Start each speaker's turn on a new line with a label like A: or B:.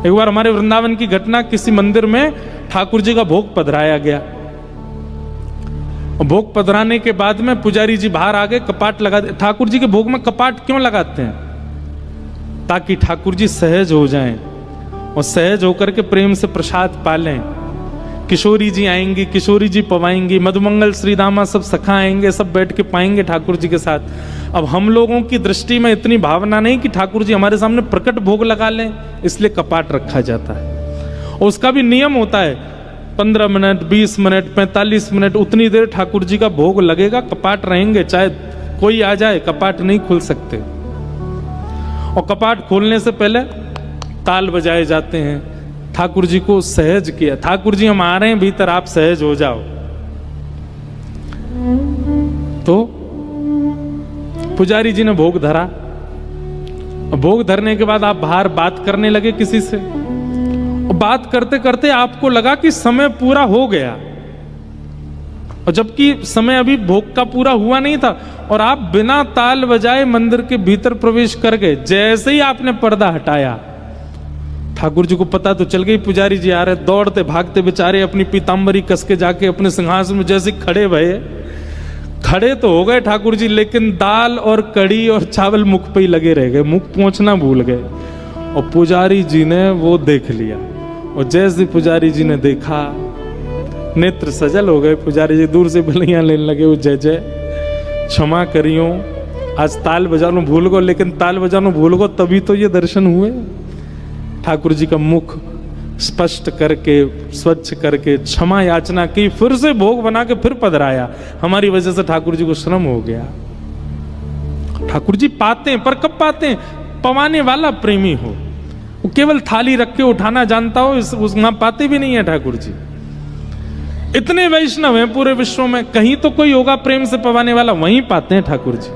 A: एक बार हमारे वृंदावन की घटना, किसी मंदिर में ठाकुर जी का भोग पधराया गया। भोग पधराने के बाद में पुजारी जी बाहर आ गए, कपाट लगा दे। ठाकुर जी के भोग में कपाट क्यों लगाते हैं? ताकि ठाकुर जी सहज हो जाएं और सहज होकर के प्रेम से प्रसाद पालें। किशोरी जी आएंगी, किशोरी जी पवाएंगी, मधुमंगल श्रीदामा सब सखा आएंगे, सब बैठ के पाएंगे ठाकुर जी के साथ। अब हम लोगों की दृष्टि में इतनी भावना नहीं कि ठाकुर जी हमारे सामने प्रकट भोग लगा लें, इसलिए कपाट रखा जाता है। और उसका भी नियम होता है, 15 मिनट, 20 मिनट, 45 मिनट, उतनी देर ठाकुर जी का भोग लगेगा, कपाट रहेंगे, चाहे कोई आ जाए, कपाट नहीं खुल सकते। और कपाट खोलने से पहले ताल बजाए जाते हैं, ठाकुर जी को सहज किया। ठाकुर जी हम आ रहे हैं भीतर, आप सहज हो जाओ। तो पुजारी जी ने भोग धरा। भोग धरने के बाद आप बाहर बात करने लगे किसी से, और बात करते करते आपको लगा कि समय पूरा हो गया, और जबकि समय अभी भोग का पूरा हुआ नहीं था, और आप बिना ताल बजाए मंदिर के भीतर प्रवेश कर गए। जैसे ही आपने पर्दा हटाया, ठाकुर जी को पता तो चल गई पुजारी जी आ रहे। दौड़ते भागते बेचारे अपनी पीताम्बरी कस के जाके अपने सिंहासन में जैसे खड़े भये। खड़े तो हो गए ठाकुर जी, लेकिन दाल और कड़ी और चावल मुख पे ही लगे रह गए, मुख पहुंचना भूल गए। और पुजारी जी ने वो देख लिया, और जैसे पुजारी जी ने देखा, नेत्र सजल हो गए। पुजारी जी दूर से बलियां लेने लगे, वो जय जय क्षमा करियो, आज ताल बजानो भूल गो, लेकिन ताल बजानो भूल गो तभी तो ये दर्शन हुए। ठाकुर जी का मुख स्पष्ट करके, स्वच्छ करके क्षमा याचना की, फिर से भोग बना के फिर पधराया। हमारी वजह से ठाकुर जी को श्रम हो गया। ठाकुर जी पाते हैं, पर कब पाते हैं? पवाने वाला प्रेमी हो, वो केवल थाली रख के उठाना जानता हो, वहां पाते भी नहीं है ठाकुर जी। इतने वैष्णव हैं पूरे विश्व में, कहीं तो कोई होगा प्रेम से पवाने वाला, वहीं पाते हैं ठाकुर जी।